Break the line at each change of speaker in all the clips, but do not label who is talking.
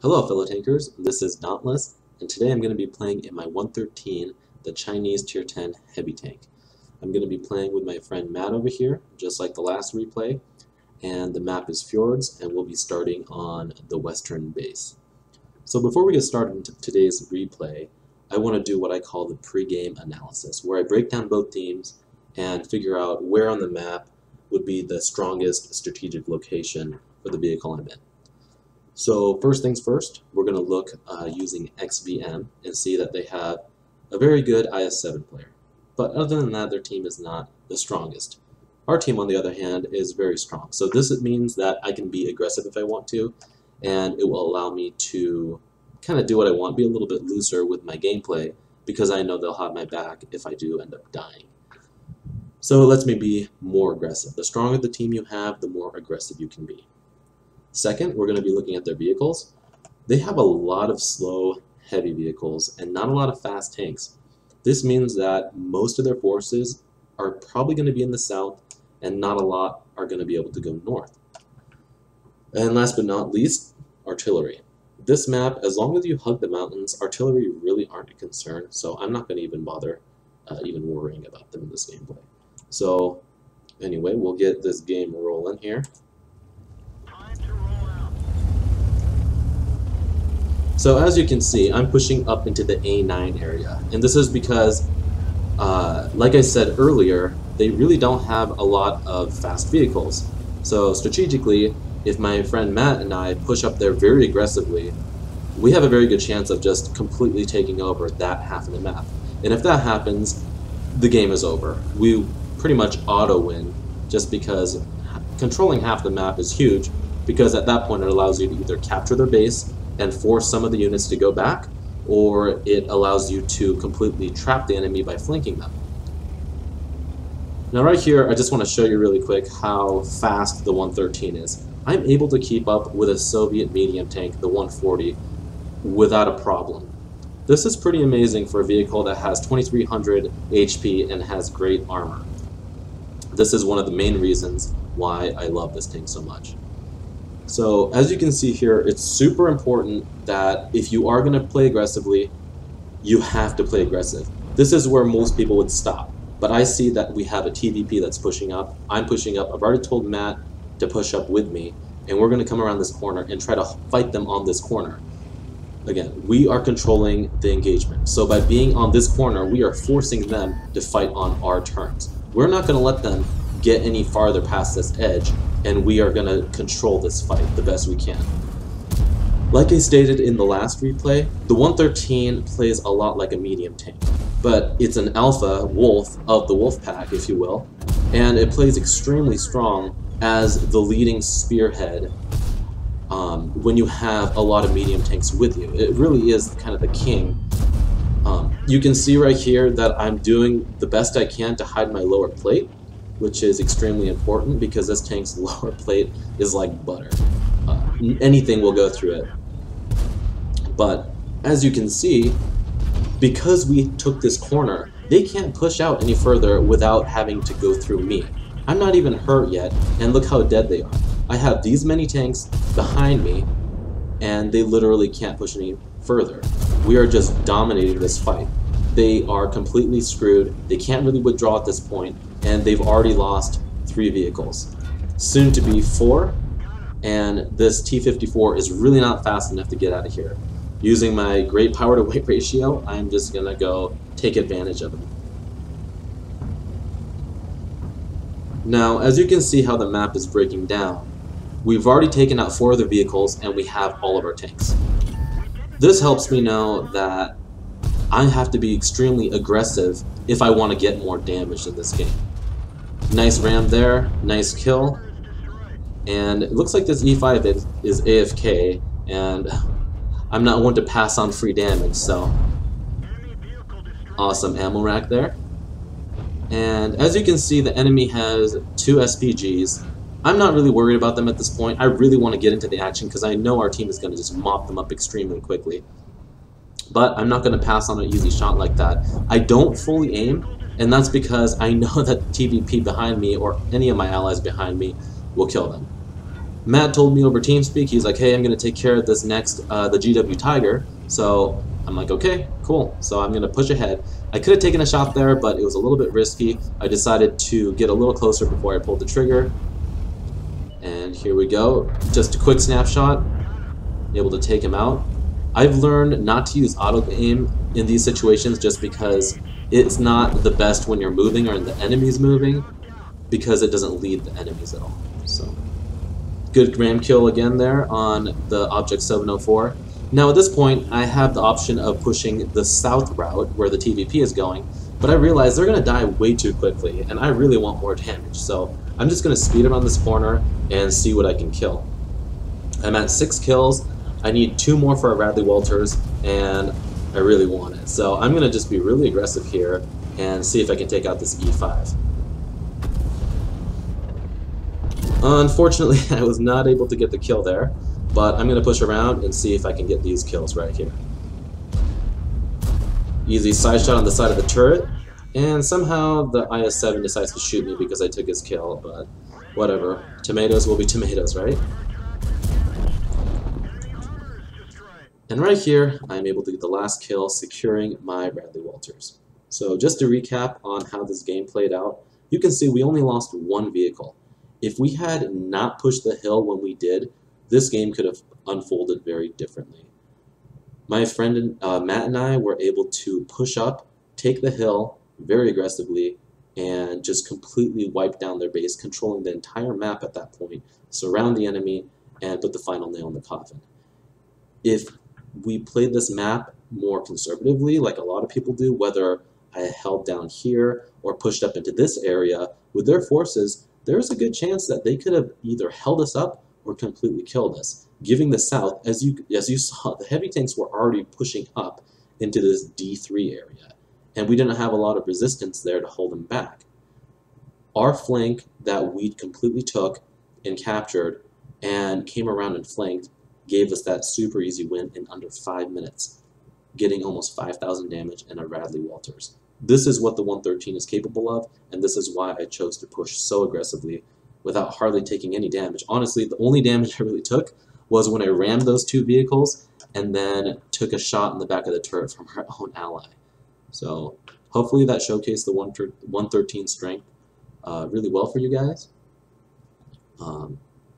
Hello fellow tankers, this is Dauntless, and today I'm going to be playing in my 113, the Chinese Tier 10 Heavy Tank. I'm going to be playing with my friend Matt over here, just like the last replay, and the map is Fjords, and we'll be starting on the western base. So before we get started into today's replay, I want to do what I call the pre-game analysis, where I break down both teams and figure out where on the map would be the strongest strategic location for the vehicle I'm in. So first things first, we're going to look using XVM and see that they have a very good IS-7 player. But other than that, their team is not the strongest. Our team, on the other hand, is very strong. So this means that I can be aggressive if I want to, and it will allow me to kind of do what I want, be a little bit looser with my gameplay, because I know they'll have my back if I do end up dying. So it lets me be more aggressive. The stronger the team you have, the more aggressive you can be. Second, we're going to be looking at their vehicles. They have a lot of slow, heavy vehicles and not a lot of fast tanks. This means that most of their forces are probably going to be in the south and not a lot are going to be able to go north. And last but not least, artillery. This map, as long as you hug the mountains, artillery really aren't a concern, so I'm not going to even bother even worrying about them in this gameplay. So anyway, we'll get this game rolling here. So as you can see, I'm pushing up into the A9 area, and this is because, like I said earlier, they really don't have a lot of fast vehicles. So strategically, if my friend Matt and I push up there very aggressively, we have a very good chance of just completely taking over that half of the map. And if that happens, the game is over. We pretty much auto-win, just because controlling half the map is huge, because at that point it allows you to either capture their base and force some of the units to go back, or it allows you to completely trap the enemy by flanking them. Now right here, I just want to show you really quick how fast the 113 is. I'm able to keep up with a Soviet medium tank, the 140, without a problem. This is pretty amazing for a vehicle that has 2300 HP and has great armor. This is one of the main reasons why I love this tank so much. So as you can see here, it's super important that if you are going to play aggressively, you have to play aggressive. This is where most people would stop. But I see that we have a TVP that's pushing up. I'm pushing up. I've already told Matt to push up with me. And we're going to come around this corner and try to fight them on this corner. Again, we are controlling the engagement. So by being on this corner, we are forcing them to fight on our terms. We're not going to let them get any farther past this edge, and we are going to control this fight the best we can. Like I stated in the last replay, the 113 plays a lot like a medium tank, but it's an alpha wolf of the wolf pack, if you will, and it plays extremely strong as the leading spearhead when you have a lot of medium tanks with you. It really is kind of the king. You can see right here that I'm doing the best I can to hide my lower plate, which is extremely important because this tank's lower plate is like butter. Anything will go through it. But as you can see, because we took this corner, they can't push out any further without having to go through me. I'm not even hurt yet, and look how dead they are. I have these many tanks behind me, and they literally can't push any further. We are just dominating this fight. They are completely screwed. They can't really withdraw at this point, and they've already lost 3 vehicles. Soon to be 4, and this T-54 is really not fast enough to get out of here. Using my great power to weight ratio, I'm just gonna go take advantage of it. Now, as you can see how the map is breaking down, we've already taken out 4 other vehicles and we have all of our tanks. This helps me know that I have to be extremely aggressive if I want to get more damage in this game. Nice ram there, nice kill, and it looks like this E5 is AFK, and I'm not one to pass on free damage, so awesome ammo rack there. And as you can see, the enemy has 2 SPGs. I'm not really worried about them at this point. I really want to get into the action because I know our team is going to just mop them up extremely quickly. But I'm not going to pass on an easy shot like that. I don't fully aim, and that's because I know that the TVP behind me or any of my allies behind me will kill them. Matt told me over TeamSpeak, he's like, hey, I'm going to take care of this next, the GW Tiger. So I'm like, okay, cool. So I'm going to push ahead. I could have taken a shot there, but it was a little bit risky. I decided to get a little closer before I pulled the trigger. And here we go. Just a quick snapshot. Able to take him out. I've learned not to use auto aim in these situations just because it's not the best when you're moving or the enemy's moving, because it doesn't lead the enemies at all. So good ram kill again there on the Object 704. Now at this point I have the option of pushing the south route where the TVP is going, but I realize they're going to die way too quickly and I really want more damage, so I'm just going to speed around this corner and see what I can kill. I'm at 6 kills. I need 2 more for a Radley-Walters, and I really want it. So I'm going to just be really aggressive here and see if I can take out this E5. Unfortunately, I was not able to get the kill there, but I'm going to push around and see if I can get these kills right here. Easy side shot on the side of the turret, and somehow the IS-7 decides to shoot me because I took his kill, but whatever. Tomatoes will be tomatoes, right? And right here, I'm able to get the last kill, securing my Radley-Walters. So just to recap on how this game played out, you can see we only lost 1 vehicle. If we had not pushed the hill when we did, this game could have unfolded very differently. My friend Matt and I were able to push up, take the hill very aggressively, and just completely wipe down their base, controlling the entire map at that point, surround the enemy, and put the final nail in the coffin. If we played this map more conservatively, like a lot of people do, whether I held down here or pushed up into this area, with their forces, there's a good chance that they could have either held us up or completely killed us, giving the south, as you saw, the heavy tanks were already pushing up into this D3 area, and we didn't have a lot of resistance there to hold them back. Our flank that we completely took and captured and came around and flanked gave us that super easy win in under 5 minutes, getting almost 5,000 damage and a Radley-Walters. This is what the 113 is capable of, and this is why I chose to push so aggressively without hardly taking any damage. Honestly, the only damage I really took was when I rammed those 2 vehicles and then took a shot in the back of the turret from our own ally. So hopefully that showcased the 113 strength really well for you guys.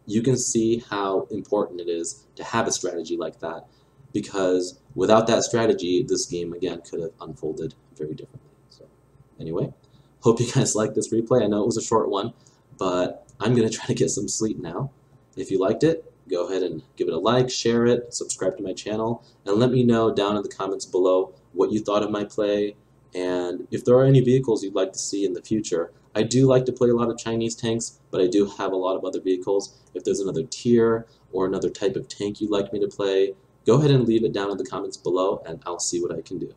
You can see how important it is to have a strategy like that, because without that strategy, this game again could have unfolded very differently. So anyway, hope you guys liked this replay. I know it was a short one, but I'm going to try to get some sleep now. If you liked it, go ahead and give it a like, share it, subscribe to my channel, and let me know down in the comments below what you thought of my play, and if there are any vehicles you'd like to see in the future. I do like to play a lot of Chinese tanks, but I do have a lot of other vehicles. If there's another tier or another type of tank you'd like me to play, go ahead and leave it down in the comments below, and I'll see what I can do.